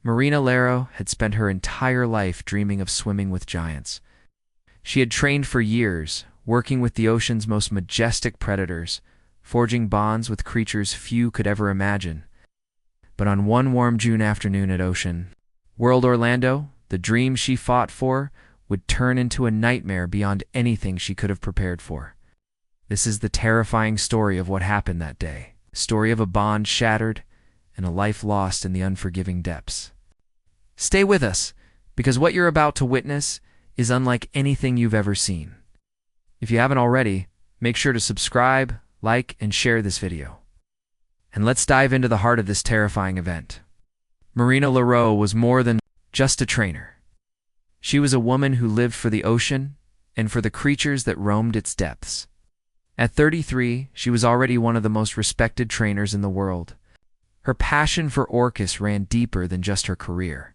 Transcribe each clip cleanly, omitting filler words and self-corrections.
Marina Lysaro had spent her entire life dreaming of swimming with giants. She had trained for years, working with the ocean's most majestic predators, forging bonds with creatures few could ever imagine. But on one warm June afternoon at Ocean World Orlando, the dream she fought for would turn into a nightmare beyond anything she could have prepared for. This is the terrifying story of what happened that day. A story of a bond shattered and a life lost in the unforgiving depths. Stay with us, because what you're about to witness is unlike anything you've ever seen. If you haven't already, make sure to subscribe, like, and share this video. And let's dive into the heart of this terrifying event. Marina Lysaro was more than just a trainer. She was a woman who lived for the ocean and for the creatures that roamed its depths. At 33, she was already one of the most respected trainers in the world. Her passion for orcas ran deeper than just her career.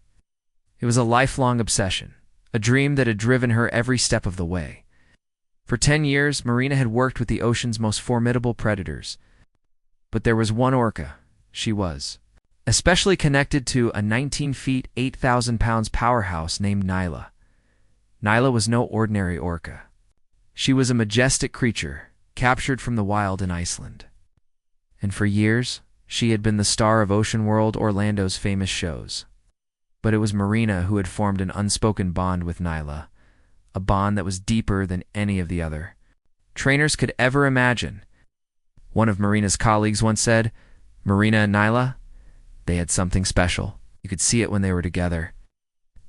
It was a lifelong obsession, a dream that had driven her every step of the way. For 10 years, Marina had worked with the ocean's most formidable predators. But there was one orca she was especially connected to, a 19 feet, 8,000 pounds powerhouse named Nyla. Nyla was no ordinary orca. She was a majestic creature, captured from the wild in Iceland. And for years, she had been the star of Ocean World Orlando's famous shows. But it was Marina who had formed an unspoken bond with Nyla, a bond that was deeper than any of the other trainers could ever imagine. One of Marina's colleagues once said, "Marina and Nyla, they had something special. You could see it when they were together.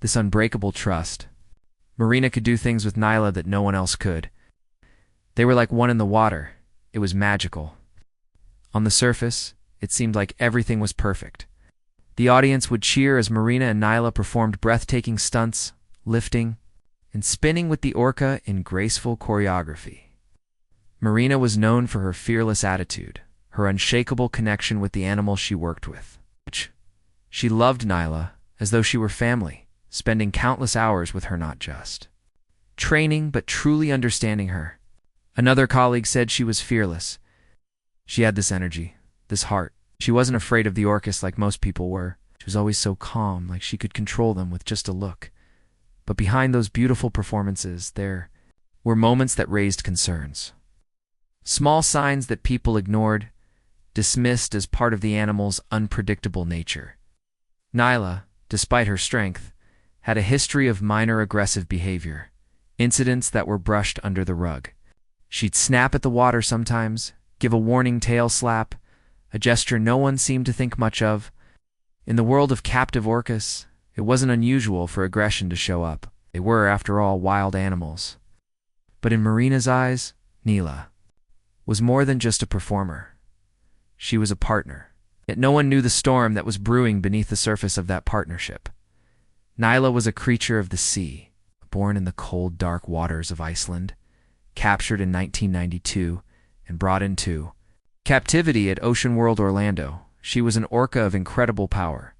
This unbreakable trust. Marina could do things with Nyla that no one else could. They were like one in the water. It was magical. On the surface, it seemed like everything was perfect. The audience would cheer as Marina and Nyla performed breathtaking stunts, lifting, and spinning with the orca in graceful choreography. Marina was known for her fearless attitude, her unshakable connection with the animal she worked with. She loved Nyla as though she were family, spending countless hours with her, not just training but truly understanding her. Another colleague said she was fearless. She had this energy, this heart. She wasn't afraid of the orcas like most people were. She was always so calm, like she could control them with just a look. But behind those beautiful performances, there were moments that raised concerns. Small signs that people ignored, dismissed as part of the animal's unpredictable nature. Nyla, despite her strength, had a history of minor aggressive behavior, incidents that were brushed under the rug. She'd snap at the water sometimes, give a warning tail slap, a gesture no one seemed to think much of. In the world of captive orcas, it wasn't unusual for aggression to show up. They were, after all, wild animals. But in Marina's eyes, Nyla was more than just a performer. She was a partner. Yet no one knew the storm that was brewing beneath the surface of that partnership. Nyla was a creature of the sea, born in the cold, dark waters of Iceland, captured in 1992, and brought into captivity at Ocean World Orlando. She was an orca of incredible power,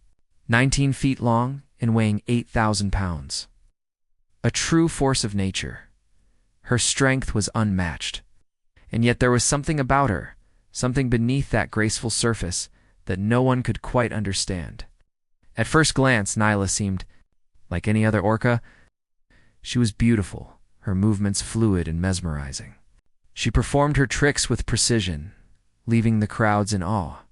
19 feet long and weighing 8,000 pounds. A true force of nature. Her strength was unmatched. And yet there was something about her, something beneath that graceful surface, that no one could quite understand. At first glance, Nyla seemed like any other orca. She was beautiful, her movements fluid and mesmerizing. She performed her tricks with precision, leaving the crowds in awe.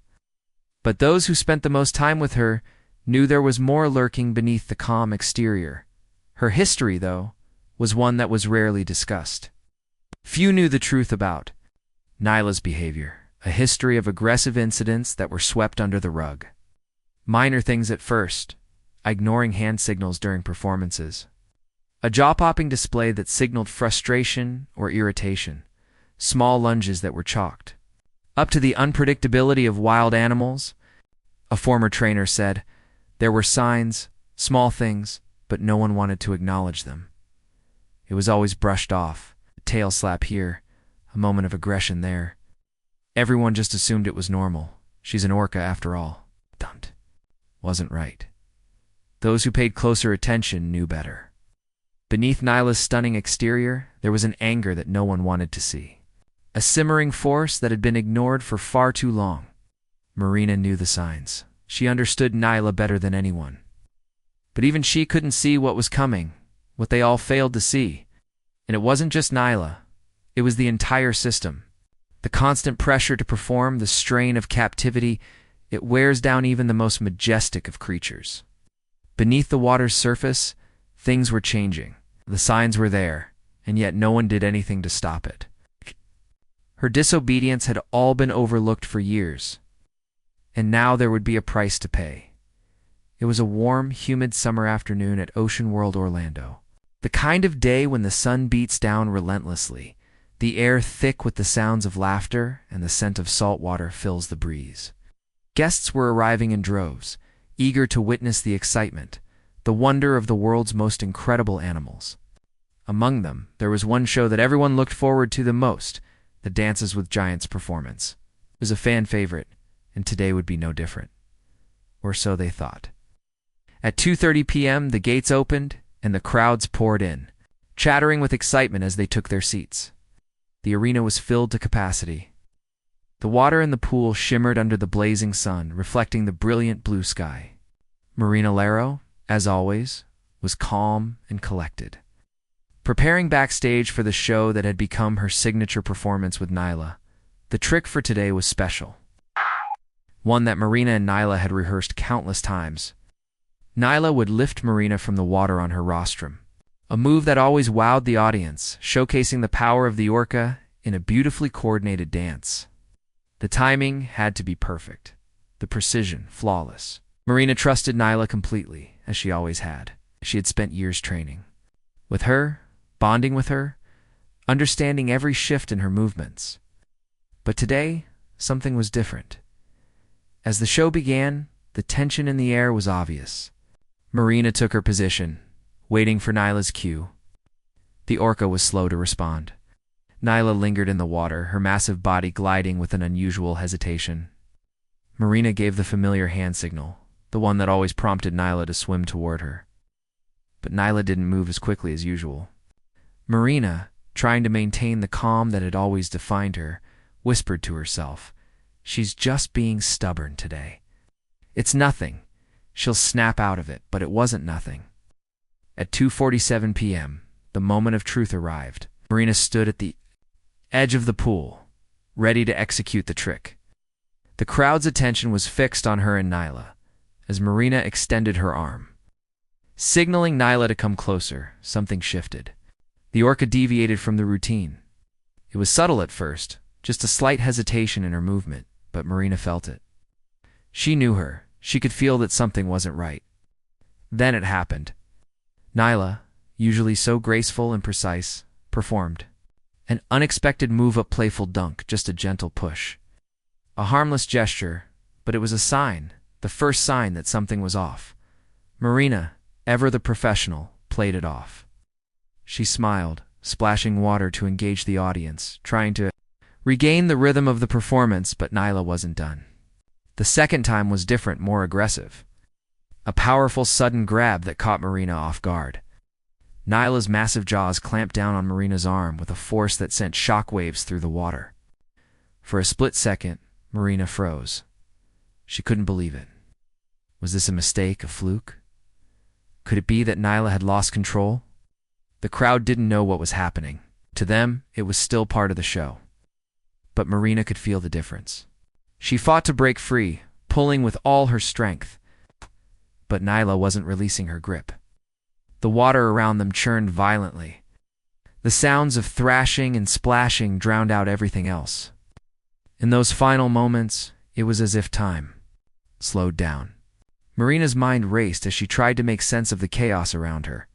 But those who spent the most time with her knew there was more lurking beneath the calm exterior. Her history, though, was one that was rarely discussed. Few knew the truth about Nyla's behavior, a history of aggressive incidents that were swept under the rug. Minor things at first, ignoring hand signals during performances. A jaw-popping display that signaled frustration or irritation. Small lunges that were chalked up to the unpredictability of wild animals. A former trainer said, there were signs, small things, but no one wanted to acknowledge them. It was always brushed off, a tail slap here, a moment of aggression there. Everyone just assumed it was normal. She's an orca after all. Dumped. Wasn't right. Those who paid closer attention knew better. Beneath Nyla's stunning exterior, there was an anger that no one wanted to see. A simmering force that had been ignored for far too long. Marina knew the signs. She understood Nyla better than anyone. But even she couldn't see what was coming, what they all failed to see. And it wasn't just Nyla. It was the entire system. The constant pressure to perform, the strain of captivity, it wears down even the most majestic of creatures. Beneath the water's surface, things were changing. The signs were there, and yet no one did anything to stop it. Her disobedience had all been overlooked for years, and now there would be a price to pay. It was a warm, humid summer afternoon at Ocean World Orlando. The kind of day when the sun beats down relentlessly, the air thick with the sounds of laughter, and the scent of salt water fills the breeze. Guests were arriving in droves, eager to witness the excitement, the wonder of the world's most incredible animals. Among them, there was one show that everyone looked forward to the most, the Dances with Giants performance. It was a fan favorite, and today would be no different. Or so they thought. At 2:30 p.m., the gates opened, and the crowds poured in, chattering with excitement as they took their seats. The arena was filled to capacity. The water in the pool shimmered under the blazing sun, reflecting the brilliant blue sky. Marina Lysaro, as always, was calm and collected, preparing backstage for the show that had become her signature performance with Nyla. The trick for today was special, one that Marina and Nyla had rehearsed countless times. Nyla would lift Marina from the water on her rostrum, a move that always wowed the audience, showcasing the power of the Orca in a beautifully coordinated dance. The timing had to be perfect, the precision flawless. Marina trusted Nyla completely, as she always had. She had spent years training with her, bonding with her, understanding every shift in her movements. But today, something was different. As the show began, the tension in the air was obvious. Marina took her position, waiting for Nyla's cue. The Orca was slow to respond. Nyla lingered in the water, her massive body gliding with an unusual hesitation. Marina gave the familiar hand signal, the one that always prompted Nyla to swim toward her. But Nyla didn't move as quickly as usual. Marina, trying to maintain the calm that had always defined her, whispered to herself, "She's just being stubborn today. It's nothing. She'll snap out of it," but it wasn't nothing. At 2:47 p.m., the moment of truth arrived. Marina stood at the edge of the pool, ready to execute the trick. The crowd's attention was fixed on her and Nyla, as Marina extended her arm. Signaling Nyla to come closer, something shifted. The Orca deviated from the routine. It was subtle at first, just a slight hesitation in her movement, but Marina felt it. She knew her. She could feel that something wasn't right. Then it happened. Nyla, usually so graceful and precise, performed. An unexpected move-up playful dunk, just a gentle push. A harmless gesture, but it was a sign, the first sign that something was off. Marina, ever the professional, played it off. She smiled, splashing water to engage the audience, trying to regain the rhythm of the performance, but Nyla wasn't done. The second time was different, more aggressive. A powerful, sudden grab that caught Marina off guard. Nyla's massive jaws clamped down on Marina's arm with a force that sent shockwaves through the water. For a split second, Marina froze. She couldn't believe it. Was this a mistake, a fluke? Could it be that Nyla had lost control? The crowd didn't know what was happening. To them, it was still part of the show. But Marina could feel the difference. She fought to break free, pulling with all her strength. But Nyla wasn't releasing her grip. The water around them churned violently. The sounds of thrashing and splashing drowned out everything else. In those final moments, it was as if time slowed down. Marina's mind raced as she tried to make sense of the chaos around her.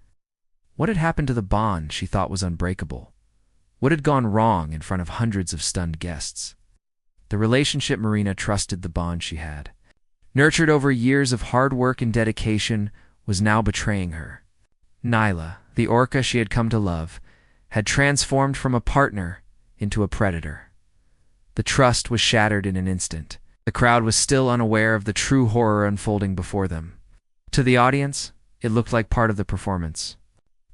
What had happened to the bond she thought was unbreakable? What had gone wrong in front of hundreds of stunned guests? The relationship Marina trusted, the bond she had, nurtured over years of hard work and dedication, was now betraying her. Nyla, the Orca she had come to love, had transformed from a partner into a predator. The trust was shattered in an instant. The crowd was still unaware of the true horror unfolding before them. To the audience, it looked like part of the performance.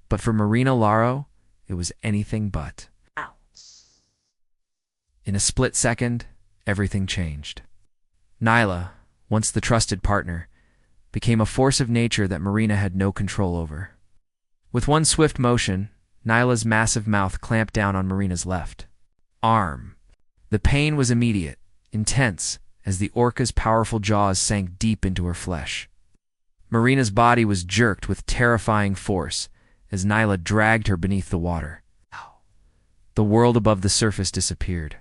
But for Marina Lysaro, it was anything but. In a split second, everything changed. Nyla, once the trusted partner, became a force of nature that Marina had no control over. With one swift motion, Nyla's massive mouth clamped down on Marina's left arm. The pain was immediate, intense, as the orca's powerful jaws sank deep into her flesh. Marina's body was jerked with terrifying force as Nyla dragged her beneath the water. The world above the surface disappeared.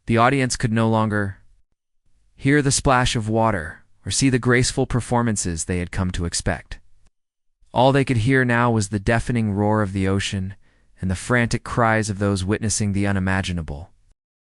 The audience could no longer hear the splash of water or see the graceful performances they had come to expect. All they could hear now was the deafening roar of the ocean and the frantic cries of those witnessing the unimaginable.